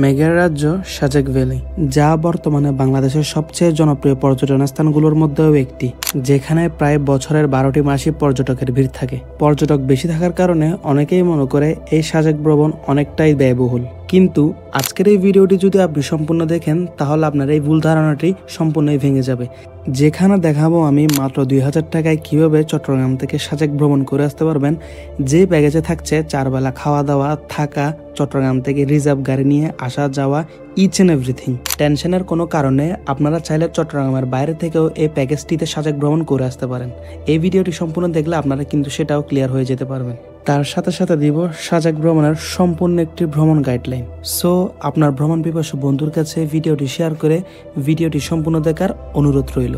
মেঘের রাজ্য সাজেক ভ্যালি, যা বর্তমানে বাংলাদেশের সবচেয়ে জনপ্রিয় পর্যটন স্থানগুলোর মধ্যেও একটি, যেখানে প্রায় বছরের 12টি মাসই পর্যটকের ভিড় থাকে। পর্যটক বেশি থাকার কারণে অনেকেই মনে করে এই সাজেক ভ্রমণ অনেকটাই ব্যয়বহুল, কিন্তু আজকের এই ভিডিওটি যদি আপনি সম্পূর্ণ দেখেন তাহলে আপনার এই ভুল ধারণাটি সম্পূর্ণই ভেঙে যাবে। যেখানে দেখাবো আমি মাত্র 2000 টাকায় কিভাবে চট্টগ্রাম থেকে সাজেক ভ্রমণ করে আসতে পারবেন, যে প্যাকেজে থাকছে 4 বেলা খাওয়া দাওয়া, থাকা, চট্টগ্রাম থেকে রিজার্ভ গাড়ি নিয়ে আসা যাওয়া, ইচ এন্ড এভরিথিং। টেনশনের কোনো কারণে আপনারা চাইলে চট্টগ্রামের বাইরে থেকেও এই প্যাকেজটিতে সাজেক ভ্রমণ করে আসতে পারেন। এই ভিডিওটি সম্পূর্ণ দেখলে আপনারা কিন্তু সেটাও ক্লিয়ার হয়ে যেতে পারবেন। তার সাথে সাথে দিব সাজেক ভ্রমণের সম্পূর্ণ একটি ভ্রমণ গাইডলাইন। সো আপনার ভ্রমণ পিপাসু বন্ধুর কাছে ভিডিওটি শেয়ার করে ভিডিওটি সম্পূর্ণ দেখার অনুরোধ রইল।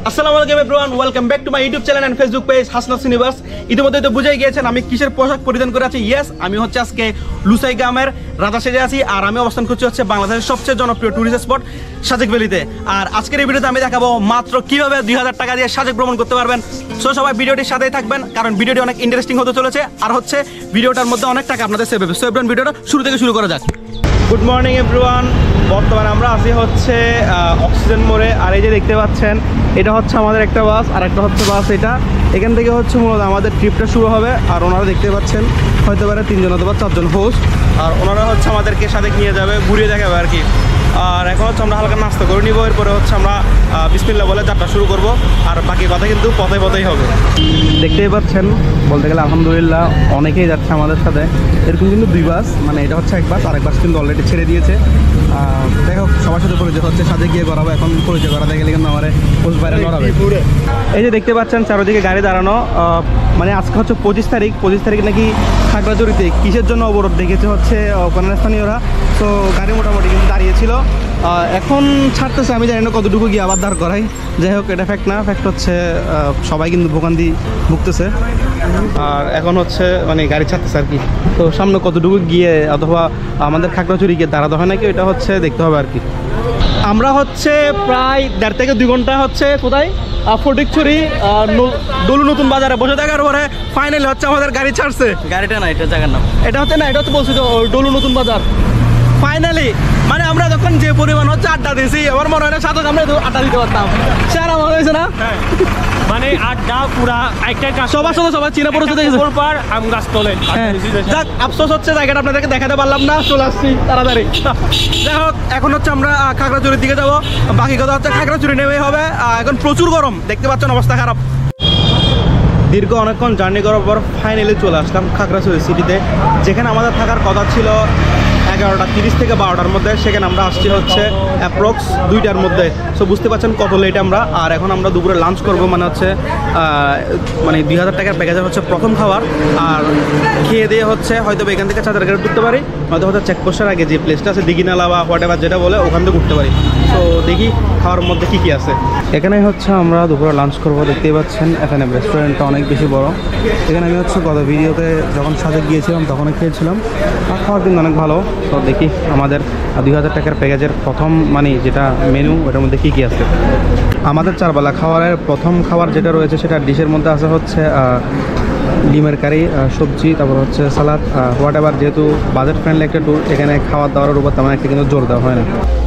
আসসালামু আলাইকুম everyone, welcome back to my YouTube channel and Facebook page Hasna's universe. ইতিমধ্যে তো বুঝাই গিয়েছেন আমি কিসের পোশাক পরিধান করে আছি। ইয়েস, আমি হচ্ছে আজকে লুসাই গ্রামের রাজা সেজে আছি, আর আমি অবস্থান করছি হচ্ছে বাংলাদেশের সবচেয়ে জনপ্রিয় টুরিস্ট স্পট সাজেক ভ্যালিতে। আর আজকের এই ভিডিওতে আমি দেখাবো মাত্র কিভাবে 2000 টাকা দিয়ে সাজেক ভ্রমণ করতে পারবেন। সো সবাই ভিডিওটির সাথেই থাকবেন, কারণ ভিডিওটি অনেক ইন্টারেস্টিং হতে চলেছে, আর হচ্ছে ভিডিওটার মধ্যে অনেক টাকা আপনাদের সেভ হবে। সো এভরিওয়ান, ভিডিওটা শুরু থেকে শুরু করা যাক। গুড মর্নিং এভরিওয়ান, বর্তমানে আমরা আছি হচ্ছে অক্সিজেন মোড়ে। আর এই যে দেখতে পাচ্ছেন, এটা হচ্ছে আমাদের একটা বাস, আর একটা হচ্ছে বাস এটা। এখান থেকে হচ্ছে মূলত আমাদের ট্রিপটা শুরু হবে। আর ওনারা দেখতে পাচ্ছেন হয়তো পারে 3 জন অথবা 4 জন হোস্ট, আর ওনারা হচ্ছে আমাদেরকে সাথে নিয়ে যাবে, ঘুরিয়ে দেখাবে আর কি। আর এখন হচ্ছে আমরা হালকা নাস্তা করে নিব, এরপরে হচ্ছে আমরা বিসমিল্লাহ বলে যাত্রা শুরু করব। আর বাকি কথা কিন্তু পথে পথেই হবে। দেখতেই পাচ্ছেন, বলতে গেলে আলহামদুলিল্লাহ অনেকেই যাচ্ছে আমাদের সাথে। এরকম কিন্তু 2 বাস, মানে এটা হচ্ছে এক বাস, আর এক বাস কিন্তু অলরেডি ছেড়ে দিয়েছে। দেখো সবার সাথে পরিচয় হচ্ছে, সাথে গিয়ে করাবো। এখন পরিচয় করাতে গেলে কিন্তু আমার পোস্ট ভাইরাল করাবে। এই যে দেখতে পাচ্ছেন চারদিকে গাড়ি দাঁড়ানো, মানে আজকে হচ্ছে 25 তারিখ নাকি খাগড়াছড়িতে কিসের জন্য অবরোধ দেখেছে হচ্ছে ওখানে স্থানীয়রা। তো গাড়ি মোটামুটি কিন্তু দাঁড়িয়েছিল, এখন ছাড়তেছে। আমি জানি না কতটুকু গিয়ে আবার দাঁড় করাই। যাই হোক, এটা ফ্যাক্ট না, ফ্যাক্ট হচ্ছে সবাই কিন্তু ভোগান্তি ভুগতেছে। আর এখন হচ্ছে মানে গাড়ি ছাড়তেছে আর কি। তো সামনে কতটুকু গিয়ে অথবা আমাদের খাগড়াছড়ি গিয়ে দাঁড়াতে হয় নাকি, এটা হচ্ছে দেখতে হবে আর কি। আমরা হচ্ছে প্রায় 1.5 থেকে 2 ঘন্টা হচ্ছে কোথায় ফটিকছড়ি ডলু নতুন বাজারে বসে থাকার পরে ফাইনালি হচ্ছে আমাদের গাড়ি ছাড়ছে। গাড়িটা না, এটা জায়গার নাম, এটা হচ্ছে না, এটা হচ্ছে বলছি তো ডলু নতুন বাজার। ফাইনালি মানে আমরা যখন যে পরিমাণ হচ্ছে আড্ডা দিয়েছি, আমার মনে হয় না সাথে আমরা আড্ডা দিতে পারতাম। স্যার আমার হয়েছে না, মানে আড্ডা পুরা একটা সবার সাথে সবাই চিনা পরিচিত আমরা চলে। যাক, আফসোস হচ্ছে জায়গাটা আপনাদেরকে দেখাতে পারলাম না, চলে আসছি তাড়াতাড়ি। যাই হোক, এখন হচ্ছে আমরা খাগড়াছড়ির দিকে যাবো। বাকি কথা হচ্ছে খাগড়াছড়ি নেমেই হবে। এখন প্রচুর গরম, দেখতে পাচ্ছেন অবস্থা খারাপ। দীর্ঘ অনেকক্ষণ জার্নি করার পর ফাইনালি চলে আসলাম খাগড়াছড়ি সিটিতে, যেখানে আমাদের থাকার কথা ছিল 11:30 থেকে 12টার মধ্যে। সেখানে আমরা আসছি হচ্ছে অ্যাপ্রক্স 2টার মধ্যে। সো বুঝতে পারছেন কত লেট আমরা। আর এখন আমরা দুপুরে লাঞ্চ করব, মানে হচ্ছে মানে 2000 টাকার প্যাকেজের হচ্ছে প্রথম খাবার। আর খেয়ে দিয়ে হচ্ছে হয়তো এখান থেকে চাঁদের ঘাটে ঢুকতে পারি, হয়তো চেকপোস্টের আগে যে প্লেসটা আছে দিঘিনালা বা হোয়াটএভার যেটা বলে, ওখান থেকে উঠতে পারি। তো দেখি খাওয়ার মধ্যে কী কী আছে। এখানে হচ্ছে আমরা দুপুরে লাঞ্চ করবো। দেখতেই পাচ্ছেন এখানে রেস্টুরেন্টটা অনেক বেশি বড়। এখানে আমি হচ্ছে গত ভিডিওতে যখন সাজেক গিয়েছিলাম তখনই খেয়েছিলাম, আর খাওয়ার কিন্তু অনেক ভালো। তো দেখি আমাদের 2000 টাকার প্যাকেজের প্রথম মানে যেটা মেনু, ওটার মধ্যে কী কী আছে। আমাদের 4 বেলা খাবারের প্রথম খাবার যেটা রয়েছে সেটা ডিশের মধ্যে আছে হচ্ছে ডিমের কারি, সবজি, তারপর হচ্ছে সালাদ, হোয়াটএভার। যেহেতু বাজেট ফ্রেন্ডলি একটা ট্যুর, এখানে খাওয়ার দাওয়ার উপর তেমন একটা কিন্তু জোর দেওয়া হয় না।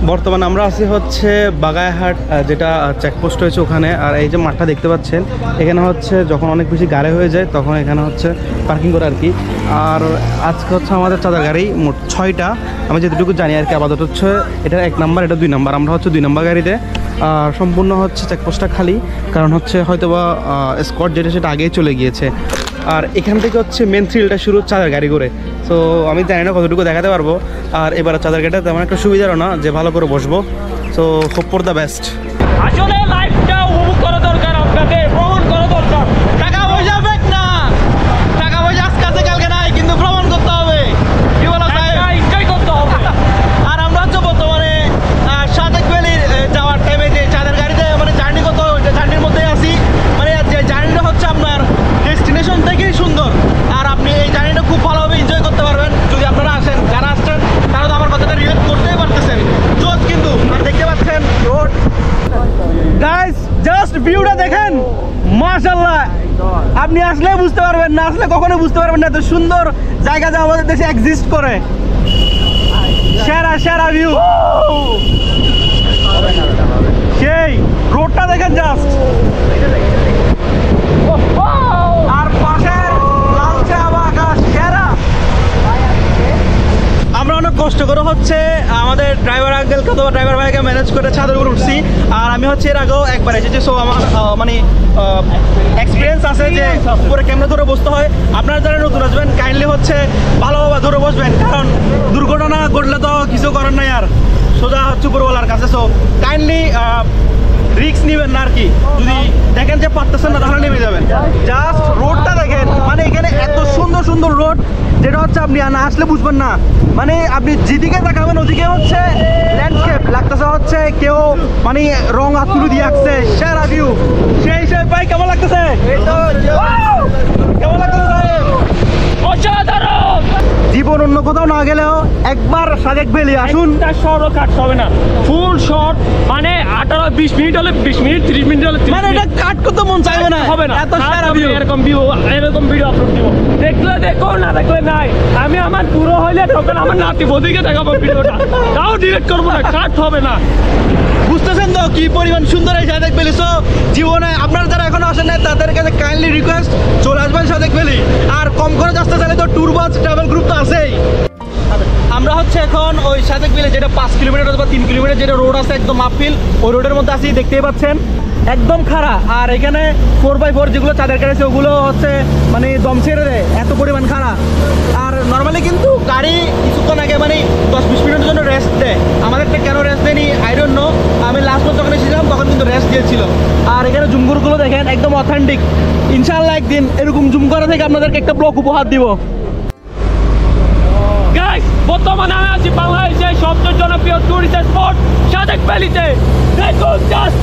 বর্তমানে আমরা আছি হচ্ছে বাগাইহাট, যেটা চেকপোস্ট হয়েছে ওখানে। আর এই যে মাঠটা দেখতে পাচ্ছেন, এখানে হচ্ছে যখন অনেক বেশি গাড়ি হয়ে যায় তখন এখানে হচ্ছে পার্কিং করে আর কি। আর আজকে হচ্ছে আমাদের চাঁদার গাড়ি মোট 6টা, আমি যেটুকু জানি আর কি। আপাতত হচ্ছে এটা 1 নাম্বার, এটা 2 নাম্বার। আমরা হচ্ছে 2 নাম্বার গাড়িতে। সম্পূর্ণ হচ্ছে চেকপোস্টটা খালি, কারণ হচ্ছে হয়তো বা স্কট যেটা সেটা আগেই চলে গিয়েছে। আর এখান থেকে হচ্ছে মেন থ্রিলটা শুরু চাঁদার গাড়ি করে। সো আমি জানি না কতটুকু দেখাতে পারবো। আর এবার চাঁদার গাড়িটা তেমন একটা সুবিধারও না যে ভালো করে বসবো। So hope for the best. আসলে লাইফটা উপভোগ করা দরকার, আপনাদের ভ্রমণ করা দরকার। টাকা পয়সা বেক না, টাকা পয়সা আজকে আছে কালকে নাই, কিন্তু ভ্রমণ করতে হবে। কি বলো সাহেব, এনজয় করতে হবে। আর আমরা হচ্ছে বর্তমানে সাজেক ভ্যালি যাওয়ার টাইমে যে চাঁদের গাড়িতে মানে জার্নি করতে হয়, জার্নির মধ্যেই আছি। মানে যে জার্নিটা হচ্ছে আপনার ডেস্টিনেশন থেকেই সুন্দর, আর আপনি এই জার্নিটা খুব ভালোভাবে এনজয় করতে পারবেন যদি আপনারা আসেন। যারা আসছেন তারা তো আমার কথাটা রিলেট করতেই পারতেছেন। জোস কিন্তু, আর দেখতে পাচ্ছেন রোড। গাইস জাস্ট ভিউটা দেখেন, মাশাআল্লাহ। আপনি আসলে বুঝতে পারবেন না, আসলে কখনো বুঝতে পারবেন না এত সুন্দর জায়গা যা আমাদের দেশে এক্সিস্ট করে। সেরা সেরা ভিউ, সেই রোডটা দেখেন জাস্ট, আর পাশের লালচে আকাশ সেরা। আমরা অনেক কষ্ট করে হচ্ছে আমাদের ড্রাইভার আঙ্কেলকে অথবা ড্রাইভার ভাইকে ম্যানেজ করে ছাদের উপর উঠছি। আর আমি হচ্ছে এর আগেও একবার এসেছি, সো আমার মানে এক্সপিরিয়েন্স আছে যে উপরে ক্যামেরা ধরে বসতে হয়। আপনারা যারা নতুন আসবেন কাইন্ডলি হচ্ছে ভালোভাবে ধরে বসবেন, কারণ দুর্ঘটনা ঘটলে তো কিছু করার নাই, আর সোজা হচ্ছে উপরওয়ালার কাছে। সো কাইন্ডলি রিস্ক নেবেন না আর কি, যদি দেখেন যে পারতেছেন না তাহলে নেমে যাবেন। জাস্ট রোডটা দেখেন, মানে এখানে এত সুন্দর সুন্দর রোড যেটা হচ্ছে আপনি না আসলে বুঝবেন না। মানে আপনি যেদিকে তাকাবেন ওদিকে হচ্ছে ল্যান্ডস্কেপ লাগতেছে, হচ্ছে কেউ মানে রং হাত তুলে দিয়ে আসছে। সেরা ভিউ, সেই সেই ভাই কেমন লাগতেছে? কেমন লাগতেছে সাহেব? অসাধারণ। জীবন অন্য কোথাও না গেলেও একবার সাজেক ভ্যালি আসুন। শর্টও কাটতে হবে না, ফুল শর্ট, মানে 18-20 মিনিট হলে 20 মিনিট, 30 মিনিট হলে 30 মানে এটা কাট করতে মন চাইবে না, হবে না। এত সেরা ভিউ। এরকম ভিডিও আপলোড দিব, দেখলে দেখো, না দেখলে নাই। আমি আমার পুরো হইলে তখন আমার নাতি বদিকে দেখাবো ভিডিওটা, তাও ডিলিট করবো না, কাট হবে না। বুঝতেছেন তো কি পরিমাণ সুন্দর এই সাজেক ভ্যালি। সো জীবনে আপনারা যারা এখনো আসেন না তাদের কাছে কাইন্ডলি রিকোয়েস্ট, চলে আসবেন সাজেক ভ্যালি। আর কম খরচ আসতে চাইলে তো ট্যুর বাস ট্রাভেল গ্রুপ তো আছেই। আমরা হচ্ছে এখন ওই সাজেক ভ্যালি যেটা 5 কিলোমিটার অথবা 3 কিলোমিটার যেটা রোড আছে একদম আপহিল, ওই রোডের মধ্যে আছি, দেখতেই পাচ্ছেন একদম খাড়া। আর এখানে 4x4 যেগুলো চাঁদের কাছে ওগুলো হচ্ছে মানে দম ছেড়ে দেয়, এত পরিমাণ খাড়া। আর নর্মালি কিন্তু গাড়ি কিছুক্ষণ আগে মানে 10-20 মিনিটের জন্য রেস্ট দেয়, আমাদেরটা কেন রেস্ট দেয়নি আই ডোন্ট নো। আমি লাস্ট বার যখন এসেছিলাম তখন কিন্তু রেস্ট দিয়েছিল। আর এখানে জুমগুরগুলো দেখেন একদম অথেন্টিক। ইনশাআল্লাহ একদিন এরকম জুম করা থেকে আপনাদেরকে একটা ব্লগ উপহার দিব। গাইস, বর্তমানে আমি আছি বাংলাদেশের সবচেয়ে জনপ্রিয় টুরিস্ট স্পট সাজেক ভ্যালিতে। দেখুন, জাস্ট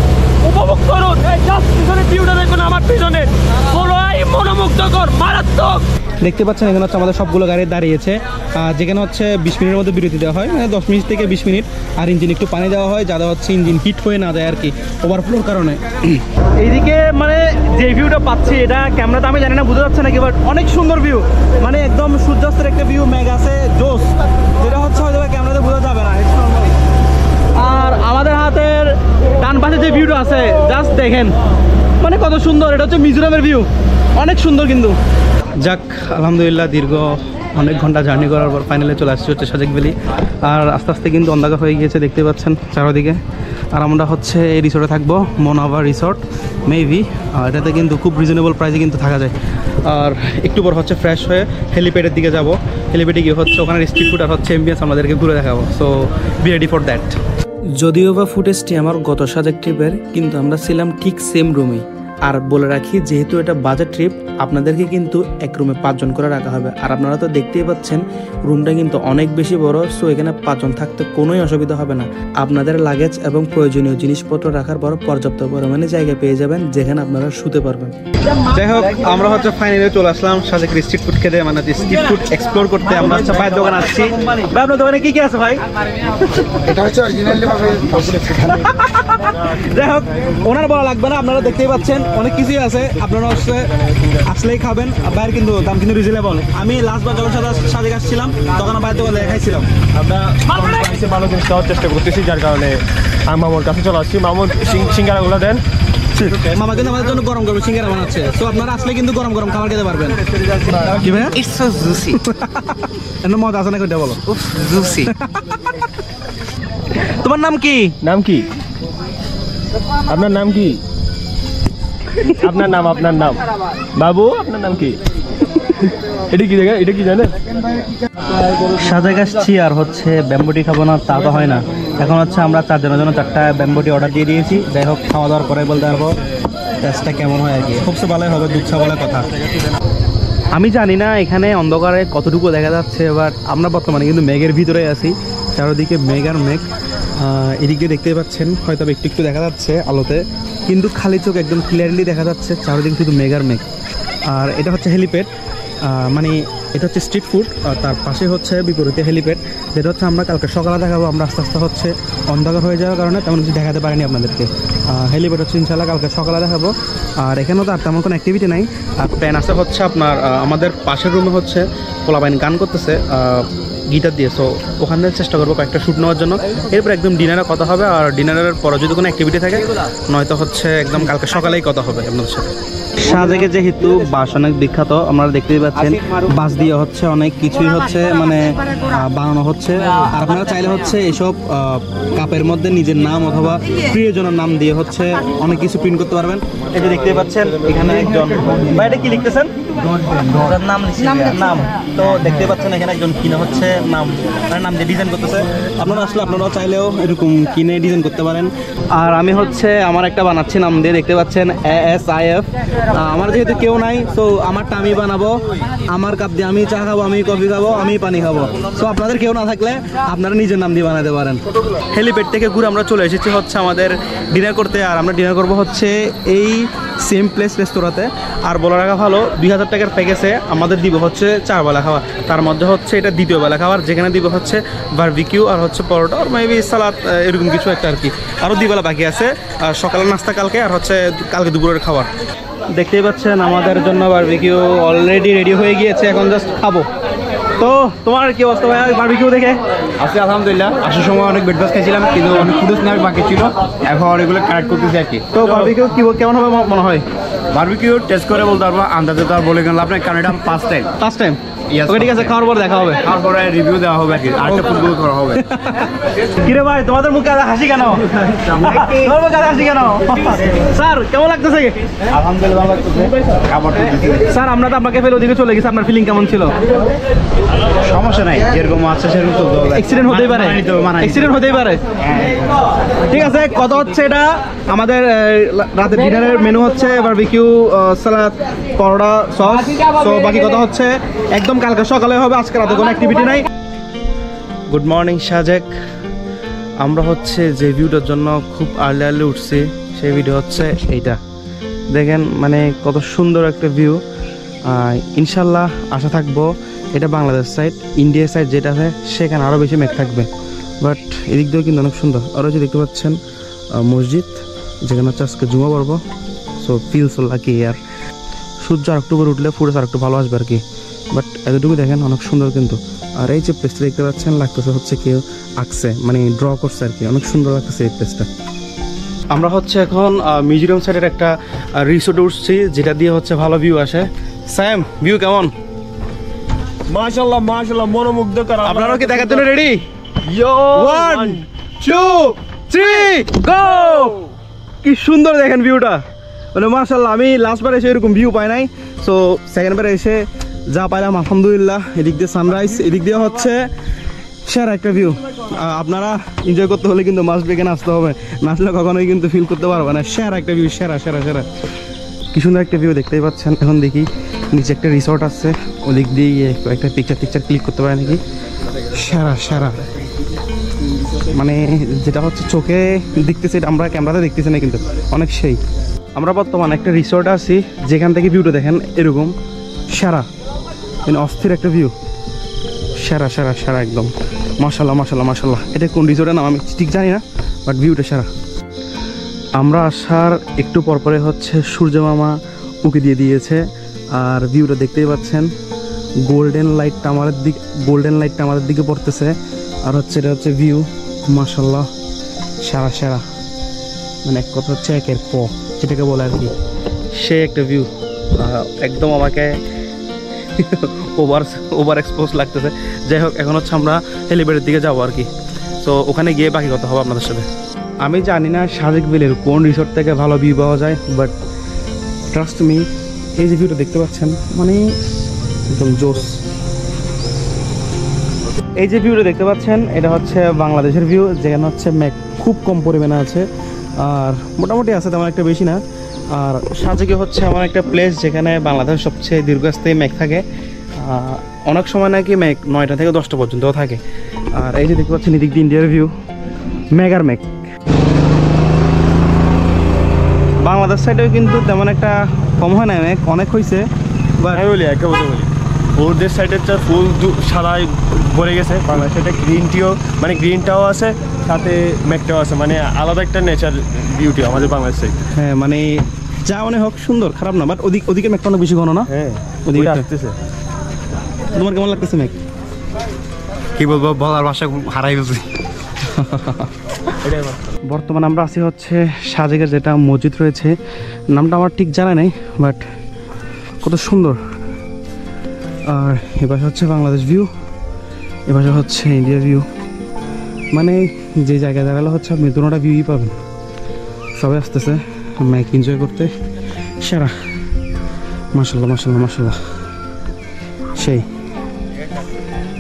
উপভোগ করুন, এই জাস্ট পিছনে ভিউটা দেখুন, আমার পিছনে পুরোই মনোমুগ্ধকর, মারাত্মক। দেখতে পাচ্ছেন এখানে হচ্ছে আমাদের সবগুলো গাড়ি দাঁড়িয়েছে, যেখানে হচ্ছে 20 মিনিটের মধ্যে বিরতি দেওয়া হয়, মানে 10 মিনিট থেকে 20 মিনিট। আর ইঞ্জিন একটু পানি দেওয়া হয় যাতে হচ্ছে ইঞ্জিন হিট হয়ে না যায় আর কি, ওভারফ্লোর কারণে। এইদিকে মানে যে ভিউটা পাচ্ছি এটা ক্যামেরাতে আমি জানি না বোঝা যাচ্ছে নাকি, বাট অনেক সুন্দর ভিউ, মানে একদম সূর্যাস্তের একটা ভিউ, মেঘ আছে জোস, যেটা হচ্ছে হয়তো ক্যামেরাতে বোঝা যাবে না। আর আমাদের হাতের ডান পাশে যে ভিউটা আছে জাস্ট দেখেন, মানে কত সুন্দর। এটা হচ্ছে মিজোরামের ভিউ, অনেক সুন্দর। কিন্তু যাক, আলহামদুলিল্লাহ দীর্ঘ অনেক ঘন্টা জার্নি করার পর ফাইনালে চলে আসছি হচ্ছে সাজেক ভ্যালি। আর আস্তে আস্তে কিন্তু অন্ধকার হয়ে গিয়েছে, দেখতে পাচ্ছেন চারদিকে। আর আমরা হচ্ছে এই রিসোর্টে থাকবো, মনোভা রিসোর্ট মেবি। এটাতে কিন্তু খুব রিজনেবল প্রাইসে কিন্তু থাকা যায়। আর একটু পর হচ্ছে ফ্রেশ হয়ে হেলিপ্যাডের দিকে যাব, হেলিপ্যাডে গিয়ে হচ্ছে ওখানে স্ট্রিট ফুড আর হচ্ছে এমবিএস আমাদেরকে ঘুরে দেখাবো। So be ready for that. যদিও বা ফুটেজটি আমার গত সাজেক ট্রিপের, কিন্তু আমরা ছিলাম ঠিক সেম রুমেই। আর বলে রাখি, যেহেতু এটা বাজেট ট্রিপ, আপনাদেরকে কিন্তু এক রুমে 5 জন করে রাখা হবে। আর আপনারা তো দেখতেই পাচ্ছেন রুমটা কিন্তু অনেক বেশি বড়, সো এখানে 5 জন থাকতে কোনোই অসুবিধা হবে না। আপনাদের লাগেজ এবং প্রয়োজনীয় জিনিসপত্র রাখার পর পর্যাপ্ত পরিমাণে জায়গা পেয়ে যাবেন যেখানে আপনারা শুতে পারবেন। যাই হোক, আমরা হচ্ছে ফাইনালি চলে আসলাম সাজেক স্ট্রিট ফুড খেতে, মানে স্ট্রিট ফুড এক্সপ্লোর করতে। আমরা হচ্ছে ভাইয়ের দোকান আসছি। ভাই, আপনার দোকানে কি কি আছে ভাই? এটা হচ্ছে অরিজিনালি ভাবে যাই হোক, ওনার বলা লাগবে না, আপনারা দেখতেই পাচ্ছেন অনেক কিছুই আছে, আপনারা হচ্ছে আসলেই খাবেন। বাইরে কিন্তু দাম কিন্তু রিজনেবল। আমি লাস্টবার যখন সাজেক আসছিলাম তখন বাইরে দোকানে দেখাইছিলাম। আমরা ভালো জিনিস খাওয়ার চেষ্টা করতেছি, যার কারণে আমি মামুর কাছে চলে আসছি। মামুর সিঙ্গারাগুলো দেন। মামা কিন্তু আমাদের জন্য গরম গরম সিঙ্গারা বানাচ্ছে, তো আপনারা আসলে কিন্তু গরম গরম খাবার খেতে পারবেন। কি ভাই? It's so juicy. এর মজা আছে না কোনটা বলো? উফ, জুসি। তোমার নাম কি? নাম কি আপনার? নাম কি আপনার? নাম বাবু, আপনার নাম কি? এটা কি জায়গা? এটা কি জানেন? সাজেক আসছি আর হচ্ছে ব্যাম্বুটি খাবো না তা তো হয় না। এখন হচ্ছে আমরা 4 জনের জন্য 4টা ব্যাম্বুটি অর্ডার দিয়ে দিয়েছি। যাই হোক, খাওয়া দাওয়ার পরে বলতে পারবো টেস্টটা কেমন হয় আর কি। খুব ভালোই হবে, দুধ চা বলে কথা। আমি জানি না এখানে অন্ধকারে কতটুকু দেখা যাচ্ছে, বাট আমরা বর্তমানে কিন্তু মেঘের ভিতরে আছি, চারদিকে মেঘ আর মেঘ। এদিকে দেখতে পাচ্ছেন হয়তো একটু একটু দেখা যাচ্ছে আলোতে, কিন্তু খালি চোখ একদম ক্লিয়ারলি দেখা যাচ্ছে চারদিকে শুধু মেঘ আর মেঘ। আর এটা হচ্ছে হেলিপ্যাড, মানে এটা হচ্ছে স্ট্রিট ফুড, আর তার পাশে হচ্ছে বিপরীতে হেলিপ্যাড, যেটা হচ্ছে আমরা কালকে সকালে দেখাবো। আমরা আস্তে আস্তে হচ্ছে অন্ধকার হয়ে যাওয়ার কারণে তেমন কিছু দেখাতে পারিনি আপনাদেরকে। হেলিপ্যাড হচ্ছে ইনশাল্লাহ কালকে সকালে দেখাবো। আর এখানেও তো আর তেমন কোনো অ্যাক্টিভিটি নাই। আর প্ল্যান আছে হচ্ছে আপনার আমাদের পাশের রুমে হচ্ছে পোলাপাইন গান করতেছে গিটার দিয়ে, সো ওখান থেকে চেষ্টা করবো কয়েকটা শ্যুট নেওয়ার জন্য। এরপর একদম ডিনারে কথা হবে, আর ডিনারের পরে যদি কোনো অ্যাক্টিভিটি থাকে নয়তো হচ্ছে একদম কালকে সকালেই কথা হবে আপনাদের সাথে। সাজেকে যেহেতু বাঁশ অনেক বিখ্যাত, আপনারা দেখতেই পাচ্ছেন বাঁশ দিয়ে হচ্ছে অনেক কিছুই হচ্ছে মানে বানানো হচ্ছে। আর আপনারা চাইলে হচ্ছে এসব কাপের মধ্যে নিজের নাম অথবা প্রিয়জনের নাম দিয়ে হচ্ছে অনেক কিছু প্রিন্ট করতে পারবেন। এই যে দেখতেই পাচ্ছেন এখানে একজন ভাই, এটা কি লিখতেছেন? নাম তো দেখতে পাচ্ছেন এখানে একজন কিনে হচ্ছে নাম দিয়ে ডিজাইন করতেছে। আপনারা আসলে আপনারাও চাইলেও এরকম কিনে ডিজাইন করতে পারেন। আর আমি হচ্ছে আমার একটা বানাচ্ছি নাম দিয়ে, দেখতে পাচ্ছেন ASIF। আমার যেহেতু কেউ নাই, সো আমারটা আমি বানাবো, আমার কাপ দিয়ে আমি চা খাবো, আমি কফি খাবো, আমি পানি খাবো। সো আপনাদের কেউ না থাকলে আপনারা নিজের নাম দিয়ে বানাতে পারেন। হেলিপ্যাড থেকে ঘুরে আমরা চলে এসেছি হচ্ছে আমাদের ডিনার করতে। আর আমরা ডিনার করবো হচ্ছে এই সেম প্লেস রেস্তোরাঁতে। আর বলে রাখা ভালো, 2000 টাকার প্যাকেজে আমাদের দিব হচ্ছে 4 বেলা খাওয়া। তার মধ্যে হচ্ছে এটা দ্বিতীয় বেলা খাওয়ার, যেখানে দিব হচ্ছে বারবিকিউ আর হচ্ছে পরোটা আর মেবি সালাদ, এরকম কিছু একটা আর কি। আরও 2 বেলা বাকি আছে, সকালের নাস্তা কালকে আর হচ্ছে কালকে দুপুরের খাবার। দেখতেই পাচ্ছেন আমাদের জন্য বারবিকিউ অলরেডি রেডি হয়ে গিয়েছে, এখন জাস্ট খাবো। তো তোমার কি অবস্থা ভাই বারবিকিউ দেখে? আছি আলহামদুলিল্লাহ। আসার সময় অনেক ব্রেকফাস্ট খেয়েছিলাম, কিন্তু অনেক ফুডস নেওয়ার বাকি ছিল, এখন এগুলো কালেক্ট করতেছি আর কি। তো বারবিকিউ কেমন হবে মনে হয়? বারবিকিউ টেস্ট করে বলতে পারবো, আন্দাজে তো আর বলে গেলাম আপনার, কারণ এটা ফার্স্ট টাইম। ওকে ঠিক আছে, খাওয়ার পর দেখা হবে, তারপরে রিভিউ দেওয়া হবে আর কি, আরেকটা ফুটবল করা হবে। কিরে ভাই তোমাদের মুখে হাসি কেন? তোমার মুখে হাসি কেন? স্যার কেমন লাগতেছে? আলহামদুলিল্লাহ ভালো লাগতেছে। খাবারটা স্যার আমরা তো আপনাকে ফেলে ওদিকে চলে গেছি, আপনার ফিলিং কেমন ছিল? সমস্যা নাই, যেরকম আছে সেরকম চলতে হবে। অ্যাক্সিডেন্ট হতেই পারে, অ্যাক্সিডেন্ট হতেই পারে। ঠিক আছে, কত হচ্ছে এটা? আমাদের রাতের ডিনারের মেনু হচ্ছে বারবিকিউ, সালাদ, পরোটা, সস। তো বাকি কথা হচ্ছে একদম কালকে সকালে হবে, আজকে রাতে কোনো অ্যাক্টিভিটি নাই। Good morning Sajek. আমরা হচ্ছে যে ভিউটার জন্য খুব আর্লি উঠছি, সেই ভিডিও হচ্ছে এইটা। দেখেন মানে কত সুন্দর একটা ভিউ। ইনশাল্লাহ আশা থাকবো এটা বাংলাদেশ সাইড, ইন্ডিয়া সাইড যেটা আছে সেখানে আরও বেশি মেঘ থাকবে। বাট এদিক দিয়েও কিন্তু অনেক সুন্দর। আরও যে দেখতে পাচ্ছেন মসজিদ, যেখানে হচ্ছে আজকে জুমা পড়বো। So feels lucky. আর সূর্য আর একটু উপরে উঠলে ফুটেজ আর একটু ভালো আসবে আর কি। বাট এতটুকু দেখেন অনেক সুন্দর কিন্তু। আর এই যে প্লেসটা দেখতে পাচ্ছেন, লাগতেছে হচ্ছে কেউ আঁকছে, মানে ড্র করছে আর কি। অনেক সুন্দর লাগতেছে এই প্লেসটা। আমরা হচ্ছে এখন মিজোরাম সাইডের একটা রিসোর্টে উঠছি, যেটা দিয়ে হচ্ছে ভালো ভিউ আসে। স্যাম, ভিউ কেমন? মাশাআল্লাহ মাশাআল্লাহ, মনোমুগ্ধকর। আপনারাও কি দেখার জন্য রেডি? ইয়ো 1 2 3 গো! কি সুন্দর দেখেন ভিউটা, মানে মাশাআল্লাহ। আমি লাস্টবার এসে এরকম ভিউ পাই নাই, সো সেকেন্ডবার এসে যা পাইলাম আলহামদুলিল্লাহ। এদিক দিয়ে সানরাইজ, এদিক দিয়ে হচ্ছে সেরা একটা ভিউ। আপনারা এনজয় করতে হলে কিন্তু মাস্ট এখানে আসতে হবে, নাচলে কখনোই কিন্তু ফিল করতে পারবে না। সেরা একটা ভিউ, সেরা সেরা সেরা। কি সুন্দর একটা ভিউ দেখতেই পাচ্ছেন। এখন দেখি নিচে একটা রিসোর্ট আছে, ওদিক দিয়ে একটা পিকচার ক্লিক করতে পারে নাকি। সেরা সেরা, মানে যেটা হচ্ছে চোখে দেখতেছি আমরা ক্যামেরাতে দেখতেছি না, কিন্তু অনেক সেই। আমরা বর্তমানে একটা রিসোর্টে আছি, যেখান থেকে ভিউটা দেখেন এরকম সেরা, মানে অস্থির একটা ভিউ। সেরা সেরা সেরা একদম। মাশাআল্লাহ মাশাআল্লাহ মাশাআল্লাহ। এটা কোন রিসোর্টের নাম আমি ঠিক জানি না, বাট ভিউটা সেরা। আমরা আসার একটু পরপরে হচ্ছে সূর্য মামা উঁকি দিয়ে দিয়েছে। আর ভিউটা দেখতেই পাচ্ছেন, গোল্ডেন লাইটটা আমাদের দিকে পড়তেছে। আর হচ্ছে এটা হচ্ছে ভিউ, মাশাআল্লাহ সেরা সেরা। মানে এক কথা হচ্ছে একের প, যেটাকে বলে আর কি, সে একটা ভিউ। একদম আমাকে ওভার এক্সপোজ লাগতেছে। যাই হোক, এখন হচ্ছে আমরা হেলিপ্যাডের দিকে যাবো আর কি। তো ওখানে গিয়ে বাকি কথা হবে আপনাদের সাথে। আমি জানি না সাজেক ভ্যালির কোন রিসোর্ট থেকে ভালো ভিউ পাওয়া যায়, বাট ট্রাস্ট মি, এই যে ভিউটা দেখতে পাচ্ছেন মানে একদম জোস। এই যে ভিউটা দেখতে পাচ্ছেন, এটা হচ্ছে বাংলাদেশের ভিউ, যেখানে হচ্ছে মেঘ খুব কম পরিমাণে আছে, আর মোটামুটি আছে, তেমন একটা বেশি না। আর সাজেকে হচ্ছে এমন একটা প্লেস যেখানে বাংলাদেশের সবচেয়ে দীর্ঘস্থায়ী মেঘ থাকে। অনেক সময় নাকি মেঘ 9টা থেকে 10টা পর্যন্তও থাকে। আর এই যে দেখতে পাচ্ছেন এদিক দিয়ে ইন্ডিয়ার ভিউ, মেঘ আর মেঘ। বাংলাদেশ সাইডেও কিন্তু তেমন একটা কম হয় না, মেঘ অনেক হয়েছে। বলি একটা কথা বলি, ওদের সাইডের চা ফুল সাদায় ভরে গেছে, বাংলাদেশ সাইডে গ্রিন টিও মানে গ্রিনটাও আছে, সাথে মেঘটাও আছে, মানে আলাদা একটা নেচার বিউটি আমাদের বাংলাদেশ সাইড। হ্যাঁ মানে যা মনে হোক সুন্দর, খারাপ না, বাট ওদিকে মেঘটা অনেক বেশি ঘন না? হ্যাঁ ওদিকে আসতেছে। তোমার কেমন লাগতেছে মেঘ? কি বলবো, বলার ভাষা হারাই গেছি। বর্তমানে আমরা আছি হচ্ছে সাজেকের যেটা মসজিদ রয়েছে, নামটা আমার ঠিক জানা নেই, বাট কত সুন্দর। আর এবার হচ্ছে বাংলাদেশ ভিউ, এবার হচ্ছে ইন্ডিয়া ভিউ, মানে যে জায়গায় দাঁড়ালে হচ্ছে আপনি দুটোটা ভিউই পাবেন। সবাই আসতেছে ম্যাক এনজয় করতে, সেরা। মাশাল্লাহ মাশাল্লাহ মাশাল্লাহ, সেই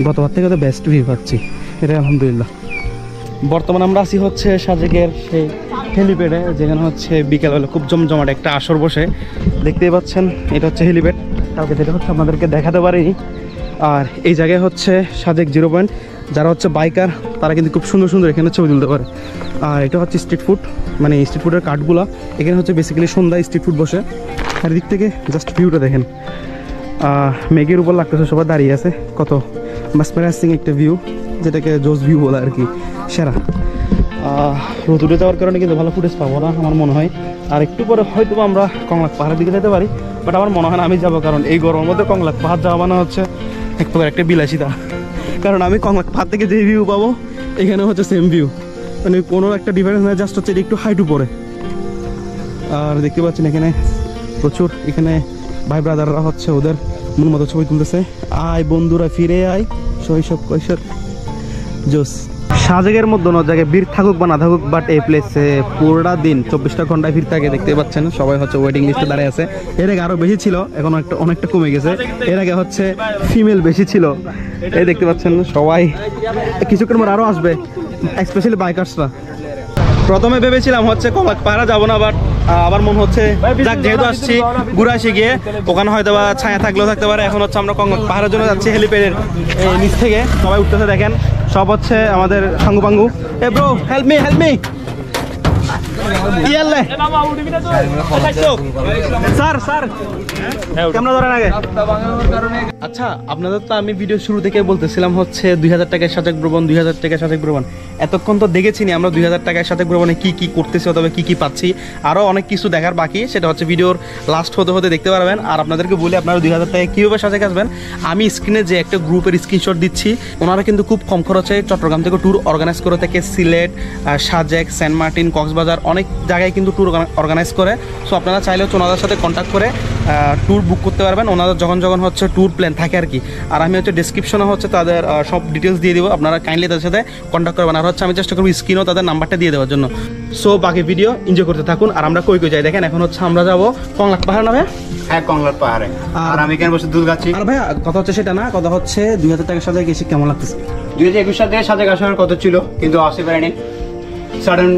গতবার থেকে তো বেস্ট ভিউ পাচ্ছি, এটা আলহামদুলিল্লাহ। বর্তমানে আমরা আছি হচ্ছে সাজেকের সেই হেলিপ্যাডে, যেখানে হচ্ছে বিকেলবেলা খুব জমজমাট একটা আসর বসে, দেখতেই পাচ্ছেন। এটা হচ্ছে হেলিপ্যাড, কালকে যেটা হচ্ছে আপনাদেরকে দেখাতে পারিনি। আর এই জায়গায় হচ্ছে সাজেক 0 পয়েন্ট, যারা হচ্ছে বাইকার তারা কিন্তু খুব সুন্দর সুন্দর এখানে ছবি তুলতে পারে। আর এটা হচ্ছে স্ট্রিট ফুড, মানে স্ট্রিট ফুডের কার্টগুলো এখানে হচ্ছে বেসিক্যালি সন্ধ্যায় স্ট্রিট ফুড বসে। চারিদিক থেকে জাস্ট ভিউটা দেখেন, মেঘের উপর লাগতেছে, সবাই দাঁড়িয়ে আছে, কত মাসপারাসিং একটা ভিউ, যেটাকে জোস ভিউ বলে আর কি, সেরা। রোদ উঠে যাওয়ার কারণে কিন্তু ভালো ফুটেজ পাবো না আমার মনে হয়। আর একটু পরে হয়তো আমরা কংলাক পাহাড়ের দিকে যেতে পারি, বাট আমার মনে হয় না আমি যাবো, কারণ এই গরমের মধ্যে কংলাক পাহাড় যাওয়া মানে হচ্ছে এক প্রকার একটা বিলাসিতা। কারণ আমি কংলাক পাহাড় থেকে যে ভিউ পাবো এখানে হচ্ছে সেম ভিউ, মানে কোনো একটা ডিফারেন্স নাই, জাস্ট হচ্ছে একটু হাইট উপরে। আর দেখতে পাচ্ছেন এখানে প্রচুর, এখানে ভাই ব্রাদাররা হচ্ছে ওদের মন মতো ছবি তুলতেছে। আয় বন্ধুরা ফিরে আয়, শৈশব কৈশোর জোস। সাজেকের মধ্যে অন্য জায়গায় ভিড় থাকুক বা না থাকুক, বাট এই প্লেসে পুরোটা দিন 24টা ঘন্টায় ভিড় থাকে, দেখতে পাচ্ছেন। সবাই হচ্ছে ওয়েটিং লিস্টে দাঁড়িয়ে আছে। এর আগে আরও বেশি ছিল, এখন অনেকটা কমে গেছে। এর আগে হচ্ছে ফিমেল বেশি ছিল, এই দেখতে পাচ্ছেন। সবাই কিছুক্ষণ পর আরও আসবে, স্পেশালি বাইকার্সরা। প্রথমে ভেবেছিলাম হচ্ছে কংলাক পাহাড়ে যাবো না, বাট আবার মনে হচ্ছে যাক যেহেতু আসছি ঘুরে আসি গিয়ে, ওখানে হয়তো বা ছায়া থাকলেও থাকতে পারে। এখন হচ্ছে আমরা কংলাক পাহাড়ের জন্য যাচ্ছি হেলিপ্যাডের নিচ থেকে, সবাই উঠতেছে দেখেন, সব হচ্ছে আমাদের সাঙ্গু পাঙ্গু। এ bro help me sir camera ধরেন আগে। আচ্ছা আপনাদের তো আমি ভিডিও শুরু থেকে বলতেছিলাম হচ্ছে 2000 টাকায় সাজেক ভ্রমণ, 2000 টাকায় সাজেক ভ্রমণ। এতক্ষণ তো দেখেছি নি আমরা 2000 টাকায় সাজেক ভ্রমণে কি কি করতেছি অথবা কি কি পাচ্ছি। আরও অনেক কিছু দেখার বাকি, সেটা হচ্ছে ভিডিওর লাস্ট হতে হতে দেখতে পারবেন। আর আপনাদেরকে বলি আপনারা 2000 টাকায় কীভাবে সাজেক আসবেন, আমি স্ক্রিনে যে একটা গ্রুপের স্ক্রিনশট দিচ্ছি, ওনারা কিন্তু খুব কম খরচে চট্টগ্রাম থেকে ট্যুর অর্গানাইজ করে থাকে। সিলেট, সাজেক, সেন্ট মার্টিন, কক্সবাজার অনেক জায়গায় কিন্তু ট্যুর অর্গানাইজ করে। সো আপনারা চাইলে হচ্ছে ওনাদের সাথে কন্ট্যাক্ট করে ট্যুর বুক করতে পারবেন, ওনাদের যখন হচ্ছে ট্যুর প্ল্যান থাকে আর কি। আর আমি হচ্ছে ডিসক্রিপশনে হচ্ছে তাদের সব ডিটেলস দিয়ে দেবো, আপনারা কাইন্ডলি তাদের সাথে কন্ট্যাক্ট করবেন। আর হচ্ছে আমি চেষ্টা করবো স্ক্রিনেও তাদের নাম্বারটা দিয়ে দেওয়ার জন্য। সো বাকি ভিডিও এনজয় করতে থাকুন। আর আমরা কই যাই দেখেন, এখন হচ্ছে আমরা যাবো কংলাক পাহাড় নামে। হ্যাঁ কংলাক পাহাড়ে, আর আমি কেন বসে দুধ খাচ্ছি। আর ভাইয়া কথা হচ্ছে সেটা না, কথা হচ্ছে 2000 টাকার সাথে এসে কেমন লাগতেছে? 2021 সালে সাজেক আসার কথা ছিল, কিন্তু আসতে পারিনি। সাডেন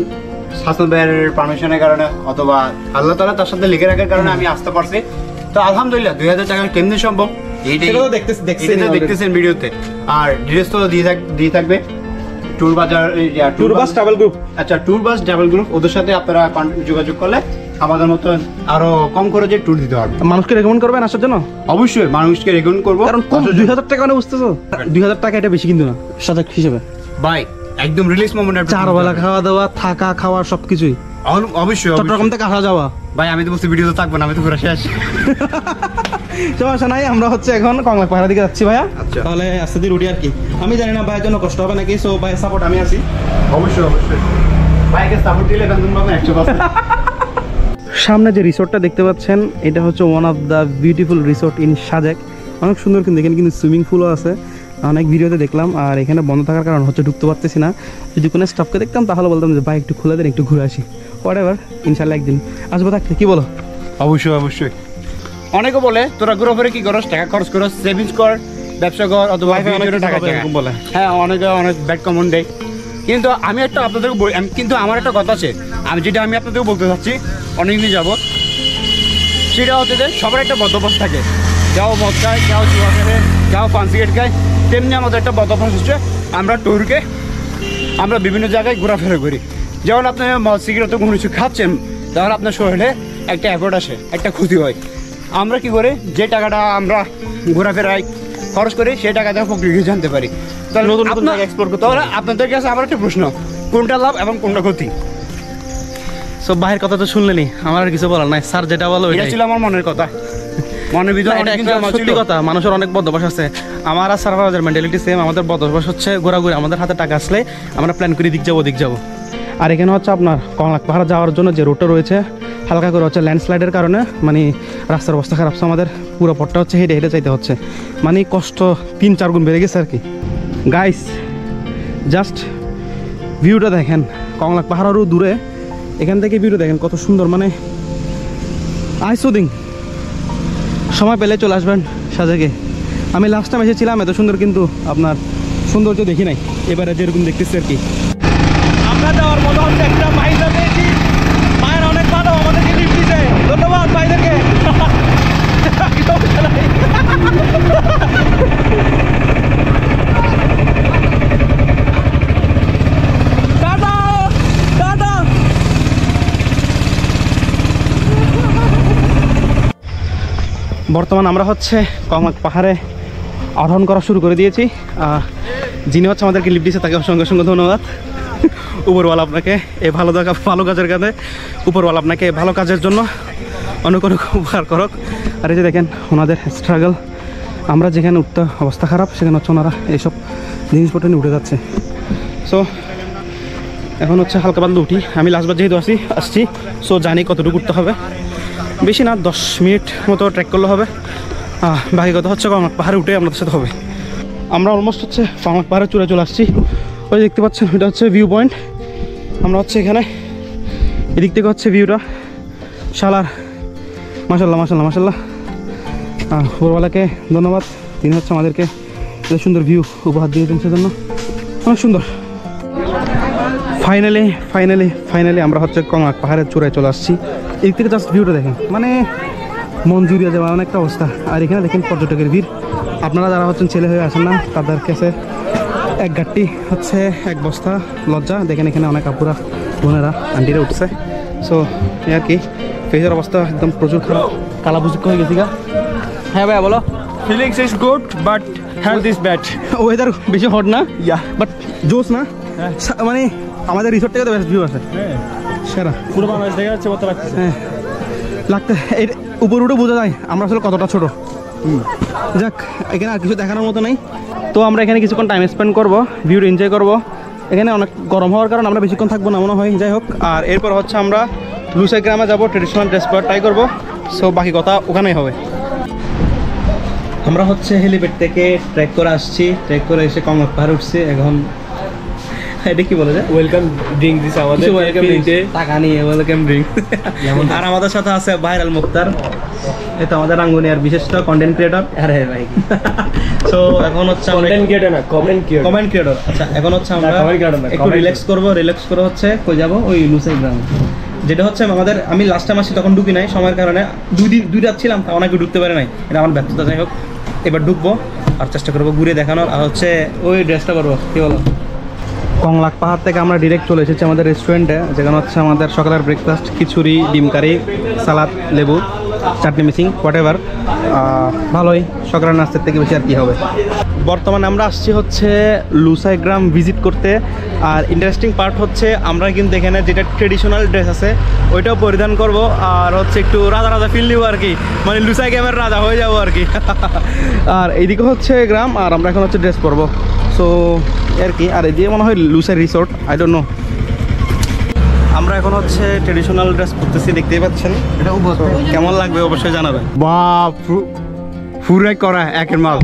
হাসান ভাইয়ের পারমিশনের কারণে অথবা আল্লাহ তাআলা তার সাথে লিখে রাখার কারণে আমি আসতে পারছি। তো আলহামদুলিল্লাহ 2000 টাকা কেমনি সম্ভব দেখতেছেন ভিডিওতে। আর ডিটেলস তো দিয়ে থাকবে ট্যুর বাস ট্রাভেল গ্রুপ। আচ্ছা ট্যুর বাস ট্রাভেল গ্রুপ, ওদের সাথে আপনারা যোগাযোগ করলে আমাদের মতো আরো কম খরচে ট্যুর দিতে পারবে। মানুষকে রেকমেন্ড করবেন আসার জন্য? অবশ্যই মানুষকে রেকমেন্ড করবো, কারণ 2000 টাকা মানে বুঝতেছো, 2000 টাকা এটা বেশি কিন্তু না সাজেক হিসেবে ভাই। একদম রিলিজ মোমেন্ট, 4 বেলা খাওয়া দাওয়া থাকা খাওয়া সবকিছুই অবশ্যই। চট্টগ্রাম থেকে আসা যাওয়া। ভাই আমি তো বলছি ভিডিও তো থাকবো না, আমি তো ঘুরে শেষ। সমস্যা নাই, আমরা হচ্ছে এখন কংলাক পাহাড়ের দিকে যাচ্ছি ভাইয়া। আচ্ছা তাহলে আস্তে ধীরে উঠি আর কি। আমি জানি না ভাইয়ের জন্য কষ্ট হবে নাকি, সো ভাইয়ের সাপোর্ট আমি আছি। অবশ্যই ভাইকে সাপোর্ট দিলে একদম 100%। সামনে যে রিসোর্টটা দেখতে পাচ্ছেন, এটা হচ্ছে one of the beautiful resort in Sajek. অনেক সুন্দর, কিন্তু এখানে কিন্তু সুইমিং পুলও আছে, অনেক ভিডিওতে দেখলাম। আর এখানে বন্ধ থাকার কারণ হচ্ছে ঢুকতে পারতেছি না। যদি কোনো স্টাফকে দেখতাম তাহলে বলতাম যে ভাই একটু খুলে দেন, একটু ঘুরে আসি। হোয়াটএভার, ইনশাল্লাহ একদিন আসবো থাকতে, কি বলো? অবশ্যই। অনেকে বলে তোরা ঘুরে ফিরে কি করস, টাকা খরচ করস, সেভিংস কর, ব্যবসা কর, অথবা টাকা বলে। হ্যাঁ অনেকে অনেক ব্যাড কমন দেয়, কিন্তু আমি একটা আপনাদেরকে কিন্তু আমার একটা কথা আছে, আমি আপনাদেরকে বলতে চাচ্ছি অনেকদিন যাবো। সেটা হচ্ছে যে সবার একটা বদভ্যাস থাকে, যাও মদ খায়, যাও জুয়া খেলে, যাও পান সিগারেট খায়। তেমনি আমাদের একটা বদভ্যাস হচ্ছে আমরা ট্যুরকে আমরা বিভিন্ন জায়গায় ঘোরাফেরা করি। যেমন আপনি মদ সিগারেট কোনো কিছু খাচ্ছেন, তাহলে আপনার শরীরে একটা অ্যাফোর্ড আসে, একটা ক্ষতি হয়। আমরা কি করে যে টাকাটা আমরা ঘোরাফেরায় খরচ করি সেই টাকা দিয়ে প্রকৃতি জানতে পারি। তাহলে নতুন নতুন জায়গা এক্সপ্লোর করতে তাহলে আপনাদের কাছে আবার একটা প্রশ্ন, কোনটা লাভ এবং কোনটা ক্ষতি? সব ভাইয়ের কথা তো শুনলেনি, আমার আর কিছু বলার নাই। স্যার যেটা বলো এটা ছিল আমার মনের কথা, মনের ভিতরে এটা অনেক একটা জমা ছিল। সত্যি কথা, মানুষের অনেক বদভ্যাস আছে। আমার আর সার্ভারের মেন্টালিটি সেম। আমাদের বদভ্যাস হচ্ছে ঘোরাঘুরি, আমাদের হাতে টাকা আসলে আমরা প্ল্যান করি দিক যাবো দিক যাবো। আর এখানে হচ্ছে আপনার কংলাক পাহাড় যাওয়ার জন্য যে রুটটা রয়েছে হালকা করে হচ্ছে ল্যান্ডস্লাইডের কারণে মানে রাস্তার অবস্থা খারাপ, আমাদের পুরো পথটা হচ্ছে হেঁটে হেঁটে চাইতে হচ্ছে, মানে কষ্ট 3-4 গুণ বেড়ে গেছে আর কি। গাইস জাস্ট ভিউটা দেখেন, কংলাক পাহাড়েরও দূরে, এখান থেকে ভিউটা দেখেন কত সুন্দর, মানে আইসোদিং। সময় পেলে চলে আসবেন সাজেকে। আমি লাস্ট টাইম এসেছিলাম এত সুন্দর, কিন্তু আপনার সৌন্দর্য দেখি নাই, এবারে যেরকম দেখতেছি আর কি। আমরা যাওয়ার মতো হচ্ছে একটা মাইজা পেয়েছি, মায়ের অনেক ভালো আমাদেরকে লিফট দিছে, ধন্যবাদ ভাইদেরকে। বর্তমান আমরা হচ্ছে কংলাক পাহাড়ে আরোহণ করা শুরু করে দিয়েছি। যিনি হচ্ছে আমাদেরকে লিফট দিয়েছে তাকে অসংখ্য অসংখ্য ধন্যবাদ। উপরওয়ালা আপনাকে এই ভালো কাজের কাজে, উপরওয়ালা আপনাকে ভালো কাজের জন্য অনেক অনেক উপকার করক। আর এই যে দেখেন ওনাদের স্ট্রাগল, আমরা যেখানে উঠতে অবস্থা খারাপ সেখানে হচ্ছে ওনারা এইসব জিনিসপত্র নিয়ে উঠে যাচ্ছে। সো এখন হচ্ছে হালকা পাতলা উঠি, আমি লাস্টবার যেহেতু আসছি সো জানি কতটুকু উঠতে হবে, বেশি না 10 মিনিট মতো ট্রেক করলে হবে। বাকি কথা হচ্ছে কংলাক পাহাড়ে উঠে আপনাদের সাথে হবে। আমরা অলমোস্ট হচ্ছে কংলাক পাহাড়ের চূড়ায় চলে আসছি। ওই দেখতে পাচ্ছেন এটা হচ্ছে ভিউ পয়েন্ট। আমরা হচ্ছে এখানে এদিক থেকে হচ্ছে ভিউটা শালার, মাশাল্লাহ মাশাল্লাহ মাশাল্লাহ। উপরওয়ালাকে ধন্যবাদ, তিনি হচ্ছে আমাদেরকে এত সুন্দর ভিউ উপহার দিয়েছেন, সেজন্য অনেক সুন্দর। ফাইনালি আমরা হচ্ছে কংলাক পাহাড়ের চূড়ায় চলে আসছি। এদিক থেকে জাস্ট ভিউটা দেখেন, মানে মন জুড়িয়ে যাওয়া অনেকটা অবস্থা। আর এখানে দেখেন পর্যটকের ভিড়। আপনারা যারা হচ্ছেন ছেলে হয়ে আসেন না, তাদের কাছে এক গাড়ি হচ্ছে এক বস্তা লজ্জা। দেখেন এখানে অনেক আপুরা বোনেরা আন্টিরা উঠছে। সো এই আর কি, ফেসের অবস্থা একদম প্রচুর খারাপ, কালাবুজুক হয়ে গেছি গা। হ্যাঁ ভাইয়া বলো। Feelings is good but health is bad. Weather বেশি হট না, বাট জোস না, মানে আমাদের রিসোর্ট থেকে তো বেস্ট ভিউ আছে। সেরা পুরো বাংলাদেশ দেখা যাচ্ছে, মতো লাগছে। হ্যাঁ লাগতে, এই উপর উঠে বোঝা যায় আমরা আসলে কতটা ছোট। যাক, এখানে আর কিছু দেখানোর মতো নেই। তো আমরা এখানে কিছুক্ষণ টাইম স্পেন্ড করবো, ভিউটা এনজয় করবো। এখানে অনেক গরম হওয়ার কারণে আমরা বেশিক্ষণ থাকবো না মনে হয়। যাই হোক, আর এরপর হচ্ছে আমরা লুসাই গ্রামে যাবো, ট্রেডিশনাল ড্রেস পরে ট্রাই করবো। সো বাকি কথা ওখানেই হবে। আমরা হচ্ছে হেলিপ্যাড থেকে ট্রেক করে আসছি, ট্রেক করে এসে কংলাক পাহাড়ে উঠছি। এখন এটা কি বলে যায়, ওয়েলকাম ড্রিঙ্ক দিস আমাদের, ওয়েলকাম ড্রিঙ্ক, টাকা নিয়ে ওয়েলকাম ড্রিঙ্ক। আর আমাদের সাথে আছে ভাইরাল মুক্তার, এটা আমাদের রাঙ্গুনিয়ার বিশিষ্ট কন্টেন্ট ক্রিয়েটর। আরে ভাই, সো এখন হচ্ছে কন্টেন্ট ক্রিয়েটর না, কমেন্ট ক্রিয়েটর। আচ্ছা, এখন হচ্ছে আমরা একটু রিল্যাক্স করে হচ্ছে কই যাবো, ওই লুসাই গ্রাম, যেটা হচ্ছে আমাদের, আমি লাস্ট টাইম আসছি তখন ঢুকি নাই সময়ের কারণে, 2 রাত ছিলাম, তা অনেকে ঢুকতে পারে নাই, এটা আমার ব্যর্থতা। যাই হোক, এবার ঢুকবো আর চেষ্টা করবো ঘুরে দেখানোর। আর হচ্ছে ওই ড্রেসটা করবো, কি বলো। কংলাক পাহাড় থেকে আমরা ডিরেক্ট চলে এসেছি আমাদের রেস্টুরেন্টে, যেখানে হচ্ছে আমাদের সকালের ব্রেকফাস্ট খিচুড়ি, ডিম কারি, সালাদ, লেবু, চাটনি মিসিং, হোয়াট এভার। ভালোই, সকালের নাস্তার থেকে বেশি আর কি হবে। বর্তমানে আমরা আসছি হচ্ছে লুসাই গ্রাম ভিজিট করতে। আর ইন্টারেস্টিং পার্ট হচ্ছে আমরা কিন্তু এখানে যেটা ট্রেডিশনাল ড্রেস আছে ওইটাও পরিধান করব, আর হচ্ছে একটু রাজা ফিল নিব আর কি, মানে লুসাই গ্রামের রাজা হয়ে যাবো আর কি। আর এইদিকে হচ্ছে গ্রাম, আর আমরা এখন হচ্ছে ড্রেস পরবো। সো আর কি, আর এদিকে মনে হয় Lushai resort, I don't know. আমরা এখন হচ্ছে ট্রেডিশনাল ড্রেস পরতেছি, দেখতেই পাচ্ছেন। এটা কেমন লাগবে অবশ্যই জানাবেন। বাপ, ফুরাই করা একের মাল।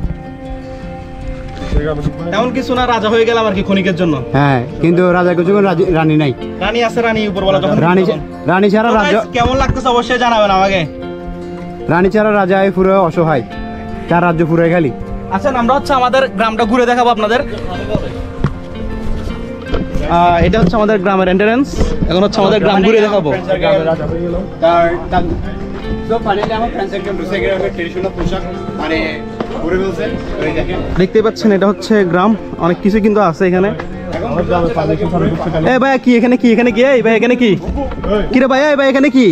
এমন কিছু না, রাজা হয়ে গেলাম আর কি ক্ষণিকের জন্য। হ্যাঁ, কিন্তু রাজা কিছু রানী নাই। রানী আছে, রানী উপরওয়ালা যখন রানী ছাড়া রাজা। কেমন লাগতেছে অবশ্যই জানাবেন আমাকে। রানী ছাড়া রাজা এই পুরো অসহায়, তার রাজ্য পুরো খালি। আচ্ছা, আমরা হচ্ছে আমাদের গ্রামটা ঘুরে দেখাবো আপনাদের। এটা হচ্ছে আমাদের গ্রামের এন্ট্রান্স, এখন হচ্ছে আমাদের গ্রাম ঘুরে দেখাবো। দেখতে পাচ্ছেন এটা হচ্ছে গ্রাম, অনেক কিছু কিন্তু আছে এখানে। ভাই কি এখানে কি, এখানে কি, এই ভাই এখানে কি, কি রে ভাই, এই ভাই এখানে কি,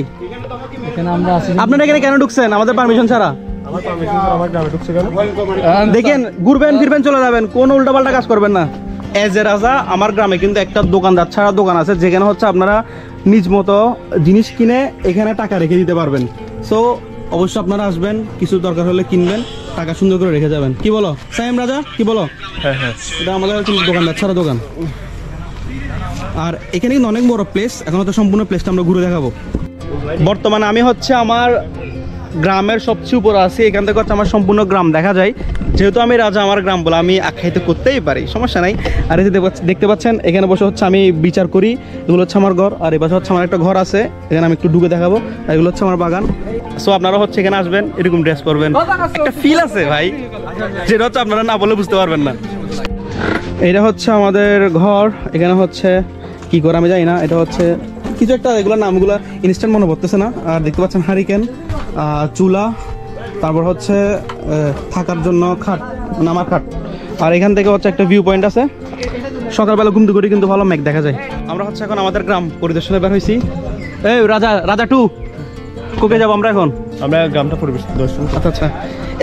আপনারা এখানে কেন ঢুকছেন আমাদের পারমিশন ছাড়া? আমার গ্রামে ঢুকছে কেন? দেখেন ঘুরবেন ফিরবেন চলে যাবেন, কোনো উল্টাপাল্টা কাজ করবেন না। এজ এ রাজা আমার গ্রামে কিন্তু একটা দোকানদার ছাড়া দোকান আছে, যেখানে হচ্ছে আপনারা নিজ মতো জিনিস কিনে এখানে টাকা রেখে দিতে পারবেন। সো অবশ্যই আপনারা আসবেন, কিছু দরকার হলে কিনবেন, টাকা সুন্দর করে রেখে যাবেন। কি বলো সাইম রাজা, কি বলো? হ্যাঁ হ্যাঁ, এটা আমাদের কিন্তু দোকানদার ছাড়া দোকান। আর এখানে কিন্তু অনেক বড় প্লেস, এখন তো সম্পূর্ণ প্লেসটা আমরা ঘুরে দেখাবো। বর্তমানে আমি হচ্ছে আমার গ্রামের সবচেয়ে উপরে আছি, এখান থেকে হচ্ছে আমার সম্পূর্ণ গ্রাম দেখা যায়। যেহেতু আমি রাজা, আমার গ্রাম বলে আমি আখ্যায়িত করতেই পারি, সমস্যা নাই। আর এই যে দেখতে পাচ্ছেন এখানে বসে হচ্ছে আমি বিচার করি, এগুলো হচ্ছে আমার ঘর। আর এই পাশে হচ্ছে আমার একটা ঘর আছে, এখানে আমি একটু ঢুকে দেখাবো। আর এগুলো হচ্ছে আমার বাগান। সো আপনারা হচ্ছে এখানে আসবেন, এরকম ড্রেস করবেন, একটা ফিল আছে ভাই, যেটা হচ্ছে আপনারা না বলে বুঝতে পারবেন না। এটা হচ্ছে আমাদের ঘর, এখানে হচ্ছে কি করে আমি জানি না, এটা হচ্ছে কিছু একটা, এগুলোর নামগুলো ইনস্ট্যান্ট মনে পড়তেছে না। আর দেখতে পাচ্ছেন হারিকেন, চুলা, তারপর হচ্ছে থাকার জন্য খাট, নামার খাট। আর এখান থেকে হচ্ছে একটা ভিউ পয়েন্ট আছে, সকালবেলা ঘুম থেকে কিন্তু ভালো মেঘ দেখা যায়। আমরা হচ্ছে এখন আমাদের গ্রাম পরিদর্শনে বের হয়েছি। এই রাজা টু কোকে যাবো আমরা এখন? আমরা গ্রামটা পরিবেশ দর্শন। আচ্ছা আচ্ছা,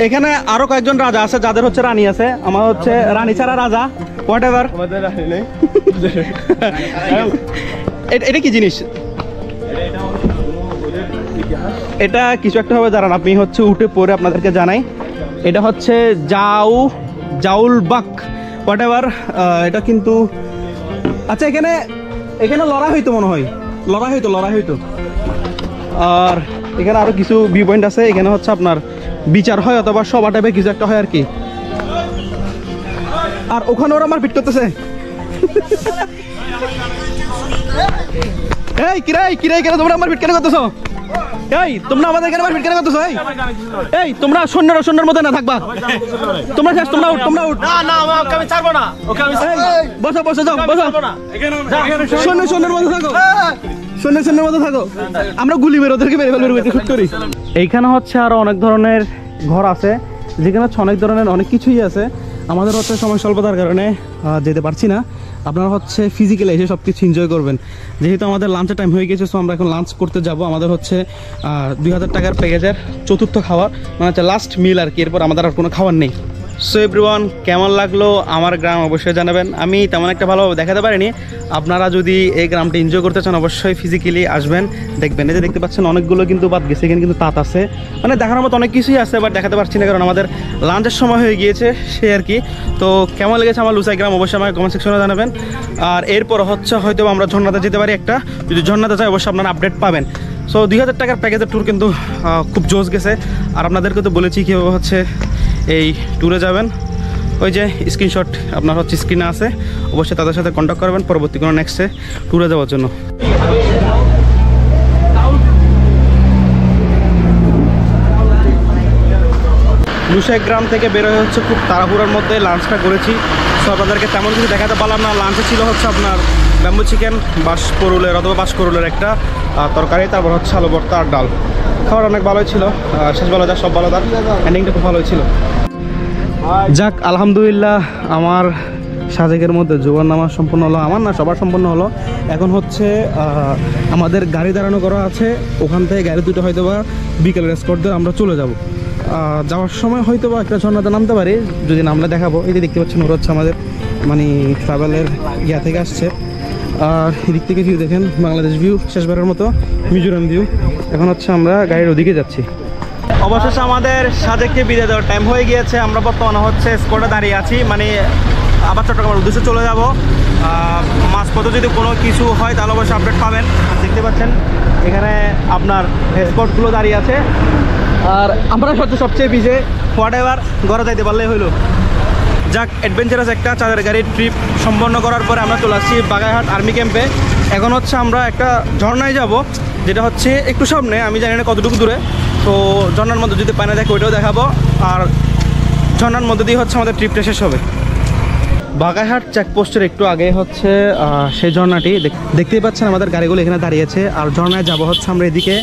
এখানে আরো কয়েকজন রাজা আছে, যাদের হচ্ছে রানী আছে। আমার হচ্ছে রানী ছাড়া রাজা, হোয়াট এভার। আমাদের রানী নেই। এটা কি জিনিস? এটা কিছু একটা হবে, দাঁড়ান আপনি হচ্ছে উঠে পড়ে আপনাদেরকে জানাই। এটা হচ্ছে জাউল বাক, হোয়াট এভার। এটা কিন্তু আচ্ছা, এখানে লড়াই হইতো মনে হয়, লড়াই হইতো। আর এখানে আরো কিছু ভিউ পয়েন্ট আছে, এখানে হচ্ছে আপনার বিচার হয় অথবা সভা টাইপের কিছু একটা হয় আর কি। আর ওখানে ওরা মারপিট করতেছে। এই কিরাই কেন তোমরা মারপিট কেন করতেছো? এই তোমরা আমাদের কেন মারপিট কেন করতেছো? এই তোমরা সৈন্যের মধ্যে না থাকবা, তোমরা শেষ, তোমরা উঠ। না ওকে আমি ছাড়বো না, ওকে আমি বসো যাও, বসো। সৈন্যের মধ্যে থাকো, সৈন্যের মধ্যে থাকো। আমরা গুলি মেরে ওদেরকে মেরে ফেলবো, শুট করি। এইখানে হচ্ছে আরো অনেক ধরনের ঘর আছে, যেখানে হচ্ছে অনেক ধরনের অনেক কিছুই আছে। আমাদের হচ্ছে সময় স্বল্পতার কারণে যেতে পারছি না। আপনারা হচ্ছে ফিজিক্যালি এসে সব কিছু এনজয় করবেন। যেহেতু আমাদের লাঞ্চের টাইম হয়ে গেছে, সো আমরা এখন লাঞ্চ করতে যাব। আমাদের হচ্ছে 2000 টাকার প্যাকেজের চতুর্থ খাবার, মানে হচ্ছে লাস্ট মিল আর কি। এরপর আমাদের আর কোনো খাবার নেই। সো এভরিওয়ান, কেমন লাগলো আমার গ্রাম অবশ্যই জানাবেন। আমি তেমন একটা ভালো দেখাতে পারিনি। আপনারা যদি এই গ্রামটা এনজয় করতে চান অবশ্যই ফিজিক্যালি আসবেন, দেখবেন। এই যে দেখতে পাচ্ছেন অনেকগুলো কিন্তু বাদ গেছে, এখানে কিন্তু তাঁত আছে, মানে দেখানোর মতো অনেক কিছুই আছে, বাট দেখাতে পারছি না কারণ আমাদের লাঞ্চের সময় হয়ে গিয়েছে, সে আর কি। তো কেমন লেগেছে আমার লুসাই গ্রাম অবশ্যই আমাকে কমেন্ট সেকশনে জানাবেন। আর এরপর হচ্ছে হয়তো আমরা ঝর্ণাতে যেতে পারি একটা, যদি ঝর্ণাতে যাই অবশ্যই আপনারা আপডেট পাবেন। সো 2000 টাকার প্যাকেজের ট্যুর কিন্তু খুব জোশ গেছে। আর আপনাদেরকে তো বলেছি কীভাবে হচ্ছে এই ট্যুরে যাবেন। ওই যে স্ক্রিনশট আপনার হচ্ছে স্ক্রিনে আছে, অবশ্যই তাদের সাথে কন্ট্যাক্ট করবেন পরবর্তী কোনো নেক্সটে ট্যুরে যাওয়ার জন্য। লুসাই গ্রাম থেকে বেরোয় হচ্ছে খুব তাড়াহুড়োর মধ্যে লাঞ্চটা করেছি। সো আপনাদেরকে তেমন কিছু দেখাতে পারলাম না। লাঞ্চে ছিল হচ্ছে আপনার ব্যাম্বু চিকেন, বাঁশকরুলের একটা তরকারি, তারপর হচ্ছে আলু ভর্তা আর ডাল। খাবার অনেক ভালোই ছিল, শেষ ভালো যা সব ভালো, তার এন্ডিংটা খুব ভালোই ছিল। যাক আলহামদুলিল্লাহ, আমার সাজেকের মধ্যে জোয়ার নামাজ সম্পূর্ণ হলো, আমার না সবার সম্পূর্ণ হলো। এখন হচ্ছে আমাদের গাড়ি দাঁড়ানো করা আছে, ওখান থেকে গাড়ি দুটো হয়তো বা বিকেলের স্পট দিয়ে আমরা চলে যাব। যাওয়ার সময় হয়তো বা একটা ঝর্ণাতে নামতে পারি, যদি নামলে দেখাবো। এই যে দেখতে পাচ্ছেন ওরা হচ্ছে আমাদের মানে ট্রাভেলের ইয়া থেকে আসছে। আর এদিক থেকে ভিউ দেখেন, বাংলাদেশ ভিউ, শেষবারের মতো মিজোরাম ভিউ। এখন হচ্ছে আমরা গাড়ির ওদিকে যাচ্ছি। অবশেষে আমাদের সাজেককে বিদায় দেওয়ার টাইম হয়ে গিয়েছে। আমরা বর্তমানে হচ্ছে স্পটে দাঁড়িয়ে আছি, মানে আবার চট্টগ্রামের উদ্দেশ্যে চলে যাব। মাঝপথে যদি কোনো কিছু হয় তাহলে অবশ্যই আপডেট পাবেন। দেখতে পাচ্ছেন এখানে আপনার স্পটগুলো দাঁড়িয়ে আছে। আর আমরা হচ্ছে সবচেয়ে পিছিয়ে, হোয়াট এভার, ঘরে যাইতে পারলেই হইলো। যাক, অ্যাডভেঞ্চারাস একটা চাঁদের গাড়ির ট্রিপ সম্পন্ন করার পরে আমরা চলে আসছি বাগাইহাট আর্মি ক্যাম্পে। এখন হচ্ছে আমরা একটা ঝর্ণায় যাব, যেটা হচ্ছে একটু সামনে, আমি জানি না কতটুকু দূরে। তো ঝর্ণার মধ্যে যদি পানি দেখে ওইটাও দেখাবো। আর ঝর্ণার মধ্যে দিয়ে হচ্ছে আমাদের ট্রিপটা শেষ হবে। বাগাইহাট চেকপোস্টের একটু আগে হচ্ছে সেই ঝর্ণাটি, দেখতেই পাচ্ছেন আমাদের গাড়িগুলো এখানে দাঁড়িয়েছে। আর ঝর্ণায় যাব হচ্ছে আমরা এদিকে,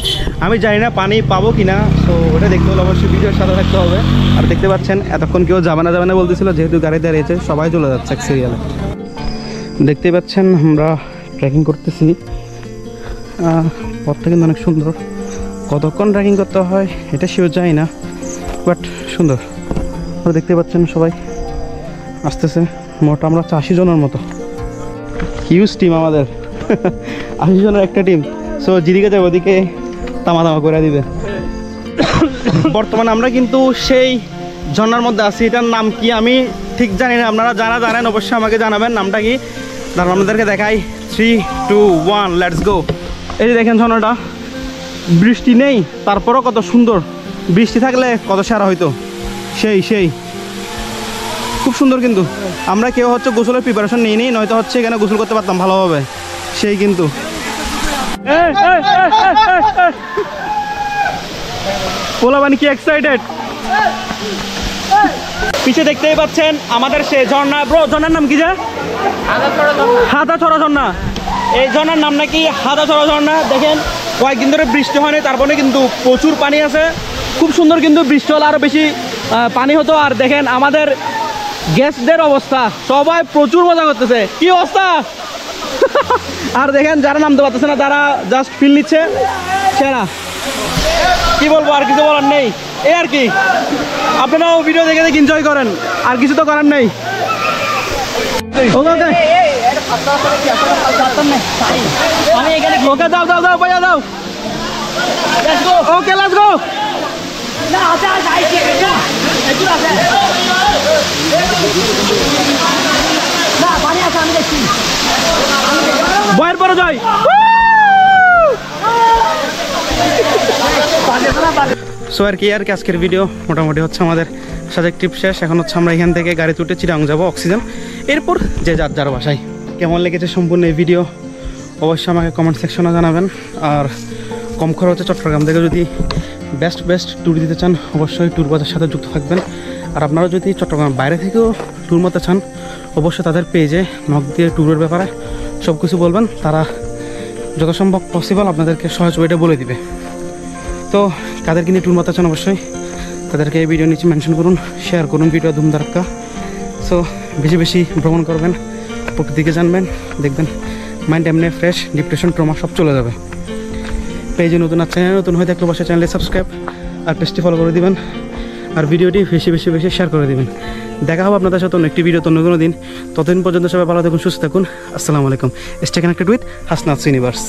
আমি জানি না পানি পাবো কিনা, তো ওটা দেখতে হলে অবশ্যই ভিডিওর সাথে থাকতে হবে। আর দেখতে পাচ্ছেন এতক্ষণ কেউ যাবে না বলতেছিল, যেহেতু গাড়ি দাঁড়িয়েছে সবাই চলে যাচ্ছে এক সিরিয়ালে। দেখতেই পাচ্ছেন আমরা ট্রেকিং করতেছি, পথটা কিন্তু অনেক সুন্দর। কতক্ষণ ট্রেকিং করতে হয় এটা সেও যায় না, বাট সুন্দর। আপনারা দেখতে পাচ্ছেন সবাই আসতেছে, মোট আমরা 80 জনের মতো, হিউজ টিম আমাদের 80 জনের একটা টিম। সো জিদিকে যাবে ওদিকে তামা করে দিবে। বর্তমানে আমরা কিন্তু সেই ঝর্ণার মধ্যে আছি, এটার নাম কি আমি ঠিক জানি না, আপনারা যারা জানেন অবশ্যই আমাকে জানাবেন নামটা কি। তারপর আপনাদেরকে দেখাই 3, 2, 1 লেটস গো। এই যে দেখেন ঝর্ণাটা, বৃষ্টি নেই তারপরও কত সুন্দর, বৃষ্টি থাকলে কত সেরা হইতো। সেই খুব সুন্দর, কিন্তু আমরা কেউ হচ্ছে গোসলের প্রিপারেশন নিই নি, নয়তো হচ্ছে এখানে গোসল করতে পারতাম ভালোভাবে। সেই কিন্তু পোলাবান কি এক্সাইটেড, পিছে দেখতেই পাচ্ছেন আমাদের সে ঝর্ণা। ব্রো ঝর্ণার নাম কি? যে হাদাছড়া ঝর্ণা। এই ঝর্ণার নাম নাকি হাদাছড়া ঝর্ণা। দেখেন কয়েকদিন ধরে বৃষ্টি হয়নি, তারপরে কিন্তু প্রচুর পানি আছে, খুব সুন্দর। কিন্তু বৃষ্টি হলে আরও বেশি পানি হতো। আর দেখেন আমাদের গেস্টদের অবস্থা, সবাই প্রচুর মজা করতেছে। কি অবস্থা? আর দেখেন যারা নামতে পারতেছে না তারা জাস্ট ফিল নিচ্ছে, সেরা। কি বলবো, আর কিছু বলার নেই। এই আর কি, আপনারাও ভিডিও দেখে দেখে এনজয় করেন, আর কিছু তো করার নেই। ওকে দাও দাও দাও ভাইয়া দাও। Okay let's go. বয়ের পরে যাই। সো আর কি আজকের ভিডিও মোটামুটি হচ্ছে আমাদের সাজেক ট্রিপ শেষ। এখন হচ্ছে আমরা এখান থেকে গাড়িতে উঠে চিটাং যাবো অক্সিজেন, এরপর যে যার বাসায়। কেমন লেগেছে সম্পূর্ণ এই ভিডিও অবশ্যই আমাকে কমেন্ট সেকশনে জানাবেন। আর কম খরচে চট্টগ্রাম থেকে যদি বেস্ট ট্যুর দিতে চান অবশ্যই ট্যুর বাজার সাথে যুক্ত থাকবেন। আর আপনারা যদি চট্টগ্রাম বাইরে থেকেও ট্যুর মতে চান অবশ্যই তাদের পেজে নক দিয়ে ট্যুরের ব্যাপারে সব কিছু বলবেন, তারা যত সম্ভব পসিবল আপনাদেরকে সহজ ওয়েটা বলে দিবে। তো কাদেরকে নিয়ে ট্যুর মতে চান অবশ্যই তাদেরকে এই ভিডিও নিচে মেনশন করুন, শেয়ার করুন ভিডিও ধুমধারাক্কা। সো বেশি ভ্রমণ করবেন, প্রকৃতিকে জানবেন, দেখবেন মাইন্ড এমনি ফ্রেশ, ডিপ্রেশন ট্রমা সব চলে যাবে। পেজে নতুন আর চ্যানেল নতুন হয়ে থাকলে অবশ্যই চ্যানেলে সাবস্ক্রাইব আর পেজটি ফলো করে দিবেন, আর ভিডিওটি বেশি শেয়ার করে দিবেন। দেখা হবে আপনাদের সাথে অন্য একটি ভিডিও অন্য কোনো দিন। ততদিন পর্যন্ত সবাই ভালো থাকুন, সুস্থ থাকুন। আসসালামু আলাইকুম। Stay connected with Hasnat universe.